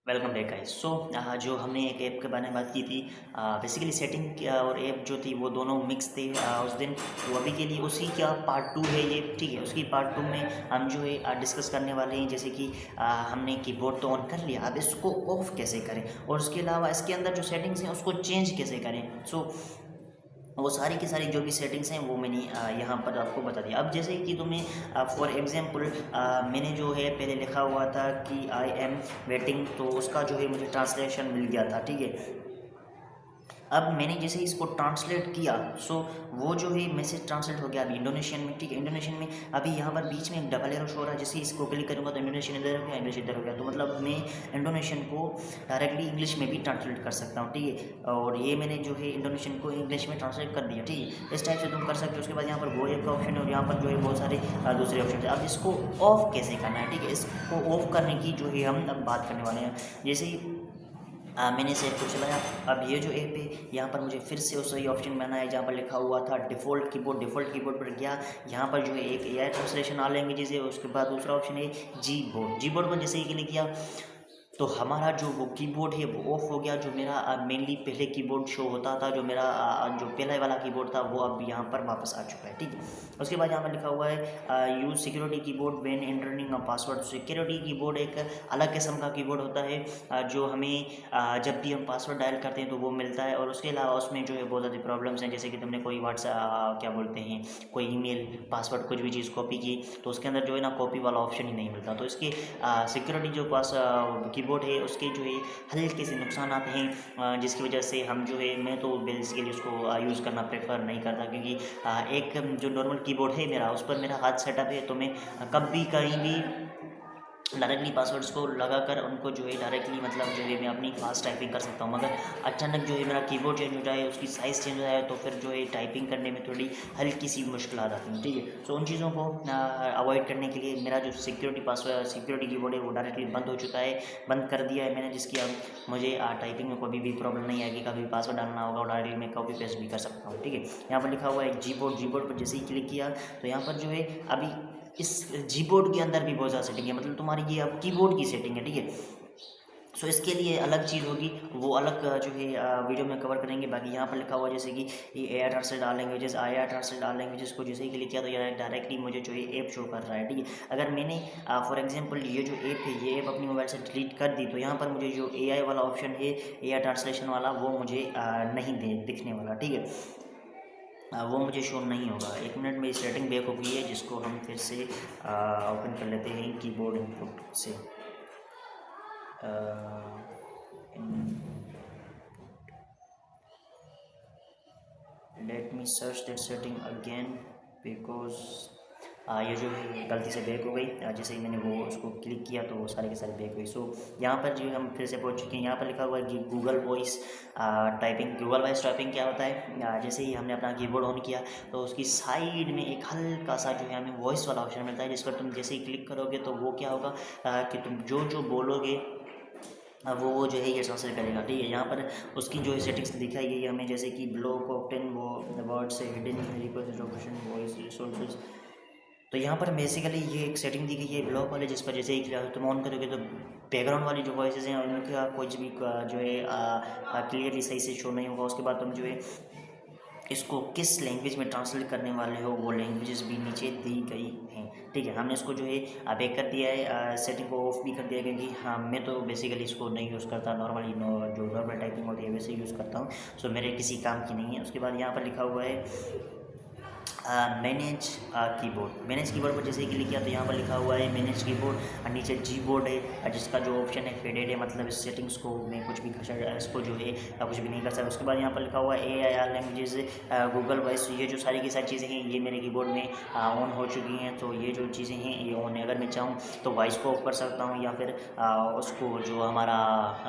Welcome back guys. जो हमने एक ऐप के बारे में बात की थी, बेसिकली सेटिंग और ऐप जो थी वो दोनों मिक्स थे उस दिन। तो अभी के लिए उसी का पार्ट टू है ये, ठीक है। उसकी पार्ट टू में हम जो है डिस्कस करने वाले हैं, जैसे कि हमने कीबोर्ड तो ऑन कर लिया, अब इसको ऑफ कैसे करें और उसके अलावा इसके अंदर जो सेटिंग्स हैं उसको चेंज कैसे करें। वो सारी की सारी जो भी सेटिंग्स हैं वो मैंने यहाँ पर आपको बता दिया। अब जैसे कि तुम्हें फॉर एग्जांपल मैंने जो है पहले लिखा हुआ था कि आई एम वेटिंग, तो उसका जो है मुझे ट्रांसलेशन मिल गया था, ठीक है। अब मैंने जैसे इसको ट्रांसलेट किया, वो जो है मैसेज ट्रांसलेट हो गया अभी इंडोनेशियन में, ठीक है। इंडोनेशियन में अभी यहाँ पर बीच में एक डबल एरो शो हो रहा है, जैसे इसको क्लिक करूँगा तो इंडोनेशियन इधर हो गया, इंग्लिश इधर हो गया। तो मतलब मैं इंडोनेशियन को डायरेक्टली इंग्लिश में भी ट्रांसलेट कर सकता हूँ, ठीक है। और ये मैंने जो है इंडोनेशियन को इंग्लिश में ट्रांसलेट कर दिया, ठीक है। इस टाइप से तुम कर सकते हो। उसके बाद यहाँ पर वो एक का ऑप्शन है और यहाँ पर जो है बहुत सारे दूसरे ऑप्शन है। अब इसको ऑफ कैसे करना है, ठीक है। इसको ऑफ करने की जो है हम अब बात करने वाले हैं। जैसे ही मैंने इसे ऐप को चलाया, अब ये जो ऐप है यहाँ पर मुझे फिर से उस वही ऑप्शन में आना है जहाँ पर लिखा हुआ था डिफ़ॉल्ट कीबोर्ड। डिफ़ॉल्ट कीबोर्ड पर गया, यहाँ पर जो है एक एआई ट्रांसलेशन आ लैंग्वेजेस है। उसके बाद दूसरा ऑप्शन है जी बोर्ड। जी बोर्ड पर जैसे ही क्लिक किया तो हमारा जो वो कीबोर्ड है वो ऑफ हो गया। जो मेरा मेनली पहले कीबोर्ड शो होता था, जो मेरा जो पहले वाला कीबोर्ड था, वो अब यहाँ पर वापस आ चुका है, ठीक है। उसके बाद यहाँ पर लिखा हुआ है use security keyboard when entering a password. Security keyboard एक अलग किस्म का कीबोर्ड होता है जो हमें जब भी हम पासवर्ड डायल करते हैं तो वो मिलता है। और उसके अलावा उसमें जो है बहुत ज़्यादा प्रॉब्लम्स हैं, जैसे कि तुमने कोई व्हाट्सएप क्या बोलते हैं, कोई ईमेल पासवर्ड कुछ भी चीज़ कॉपी की तो उसके अंदर जो है ना कॉपी वाला ऑप्शन ही नहीं मिलता। तो इसके सिक्योरिटी जो पास कीबोर्ड है उसके जो है हल्के से नुकसान हैं, जिसकी वजह से हम जो है मैं तो बेसिकली उसको यूज़ करना प्रेफर नहीं करता, क्योंकि एक जो नॉर्मल कीबोर्ड है मेरा, उस पर मेरा हाथ सेटअप है। तो मैं कभी कहीं भी डायरेक्टली पासवर्ड्स को लगाकर उनको जो है डायरेक्टली मतलब जो है मैं अपनी फास्ट टाइपिंग कर सकता हूँ। मगर अचानक जो है मेरा कीबोर्ड चेंज हो जाए, उसकी साइज़ चेंज हो जाए, तो फिर जो है टाइपिंग करने में थोड़ी हल्की सी मुश्किल आ जाती है, ठीक है। उन चीज़ों को अवॉइड करने के लिए मेरा जो सिक्योरिटी पासवर्ड सिक्योरिटी कीबोर्ड है वो डायरेक्टली बंद हो चुका है, बंद कर दिया है मैंने, जिसकी अब मुझे टाइपिंग में कोई भी प्रॉब्लम नहीं आएगी। कभी पासवर्ड डालना होगा और डायरेक्टली मैं कॉपी पेस्ट भी कर सकता हूँ, ठीक है। यहाँ पर लिखा हुआ है जी बोर्ड। जी बोर्ड पर जैसे ही क्लिक किया तो यहाँ पर जो है अभी इस जी बोर्ड के अंदर भी बहुत ज़्यादा सेटिंग है, मतलब तुम्हारी ये अब कीबोर्ड की सेटिंग है, ठीक है। इसके लिए अलग चीज़ होगी, वो अलग जो है वीडियो में कवर करेंगे। बाकी यहाँ पर लिखा हुआ जैसे कि ये A R translate all languages, I R translate all languages को जैसे ही क्लिक किया तो ये डायरेक्टली मुझे जो है ऐप शो कर रहा है, ठीक है। अगर मैंने फॉर एग्जांपल ये जो ऐप है ये ऐप अपनी मोबाइल से डिलीट कर दी तो यहाँ पर मुझे जो ए आई वाला ऑप्शन है, ए आर ट्रांसलेशन वाला, वो मुझे नहीं दिखने वाला, ठीक है। वो मुझे शो नहीं होगा। एक मिनट में सेटिंग बैक हो गई है, जिसको हम फिर से ओपन कर लेते हैं कीबोर्ड इनपुट से। Let me search that setting again because ये जो है गलती से बैक हो गई। जैसे ही मैंने वो उसको क्लिक किया तो वो सारे के सारे बैक हुई। यहाँ पर जो हम फिर से पहुँच चुके हैं। यहाँ पर लिखा हुआ है कि Google voice typing. Google voice typing क्या होता है, जैसे ही हमने अपना कीबोर्ड ऑन किया तो उसकी साइड में एक हल्का सा जो है हमें वॉइस वाला ऑप्शन मिलता है, जिस पर तुम जैसे ही क्लिक करोगे तो वो क्या होगा कि तुम जो जो बोलोगे वो जो है ये ट्रांसलेट करेगा, ठीक है। यहाँ पर उसकी जो है सेटिंग्स दिखाई गई है हमें, जैसे कि ब्लॉक ऑप्टेन वो वर्ड से हिडन रिप्रेजेंटेशन वॉइस रिसोर्सेज। तो यहाँ पर बेसिकली ये एक सेटिंग दी गई है ब्लॉक वाले, जिस पर जैसे ही तुम ऑन करोगे तो बैकग्राउंड वाली जो वॉइसेज हैं उनका कुछ भी जो है क्लियरली सही से शो नहीं होगा। उसके बाद तुम जो है इसको किस लैंग्वेज में ट्रांसलेट करने वाले हो वो लैंग्वेजेस भी नीचे दी गई हैं, ठीक है। हमने इसको जो है बैक कर दिया है, सेटिंग को ऑफ भी कर दिया, क्योंकि हाँ मैं तो बेसिकली इसको नहीं यूज़ करता, नॉर्मली जो नॉर्मल टाइपिंग होती है वैसे यूज़ करता हूँ। मेरे किसी काम की नहीं है। उसके बाद यहाँ पर लिखा हुआ है मैनेज कीबोर्ड। मैनेज कीबोर्ड पर जैसे ही क्लिक किया तो यहाँ पर लिखा हुआ है मैनेज कीबोर्ड और नीचे जी बोर्ड है, जिसका जो ऑप्शन है फेडेड है, मतलब इस सेटिंग्स को मैं कुछ भी इसको जो है कुछ भी नहीं कर सकता। उसके बाद यहाँ पर लिखा हुआ है A I R languages, Google voice. ये जो सारी की सारी चीज़ें हैं ये मेरे कीबोर्ड में ऑन हो चुकी हैं। तो ये जो चीज़ें हैं ये ऑन है। अगर मैं चाहूँ तो वॉइस को ऑफ कर सकता हूँ, या फिर उसको जो हमारा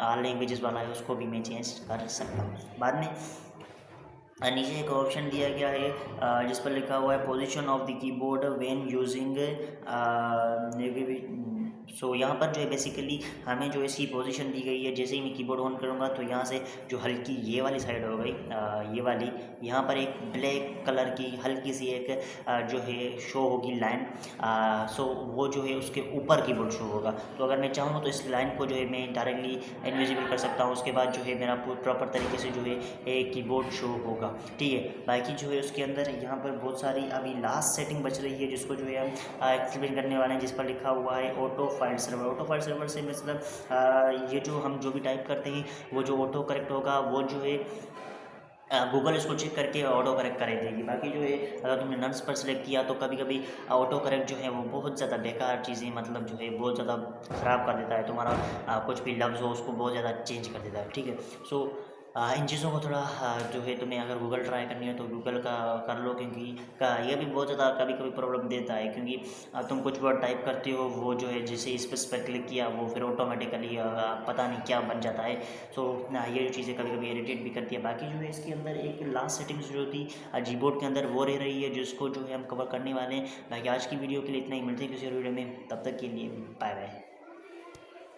आर लैंग्वेजेस वाला है उसको भी मैं चेंज कर सकता हूँ बाद में। नीचे एक ऑप्शन दिया गया है जिस पर लिखा हुआ है position of the keyboard when using so यहाँ पर जो है बेसिकली हमें जो इसकी पोजीशन दी गई है, जैसे ही मैं कीबोर्ड ऑन करूँगा तो यहाँ से जो हल्की ये वाली साइड हो गई, ये वाली, यहाँ पर एक ब्लैक कलर की हल्की सी एक जो है शो होगी लाइन। सो वो जो है उसके ऊपर कीबोर्ड शो होगा। तो अगर मैं चाहूँ तो इस लाइन को जो है मैं डायरेक्टली इनविजिबल कर सकता हूँ। उसके बाद जो है मेरा प्रॉपर तरीके से जो है एक कीबोर्ड शो होगा, ठीक है। बाकी जो है उसके अंदर यहाँ पर बहुत सारी अभी लास्ट सेटिंग बच रही है, जिसको जो है हम एक्सप्लेन करने वाले हैं, जिस पर लिखा हुआ है auto file server. Auto file server से मतलब ये जो हम जो भी टाइप करते हैं वो जो ऑटो करेक्ट होगा वो जो है गूगल इसको चेक करके ऑटो करेक्ट कर देगी। बाकी जो है अगर तुमने नर्स पर सेलेक्ट किया तो कभी कभी ऑटो करेक्ट जो है वो बहुत ज़्यादा बेकार चीज़ें, मतलब जो है बहुत ज़्यादा ख़राब कर देता है। तुम्हारा कुछ भी लफ्ज़ हो उसको बहुत ज़्यादा चेंज कर देता है, ठीक है। सो इन चीज़ों को थोड़ा जो है तुम्हें अगर गूगल ट्राई करनी है तो गूगल का कर लो, क्योंकि ये भी बहुत ज़्यादा कभी कभी प्रॉब्लम देता है। क्योंकि तुम कुछ वर्ड टाइप करते हो, वो जो है जैसे इस पर क्लिक किया वो फिर ऑटोमेटिकली पता नहीं क्या बन जाता है। सो ये जो चीज़ें कभी कभी इरिटेट भी करती है। बाकी जो है इसके अंदर एक लास्ट सेटिंग्स जो थी कीबोर्ड के अंदर वो रह रही है, जिसको जो है हम कवर करने वाले हैं। बाकी आज की वीडियो के लिए इतना ही, मिलते हैं किसी और वीडियो में, तब तक के लिए बाय बाय।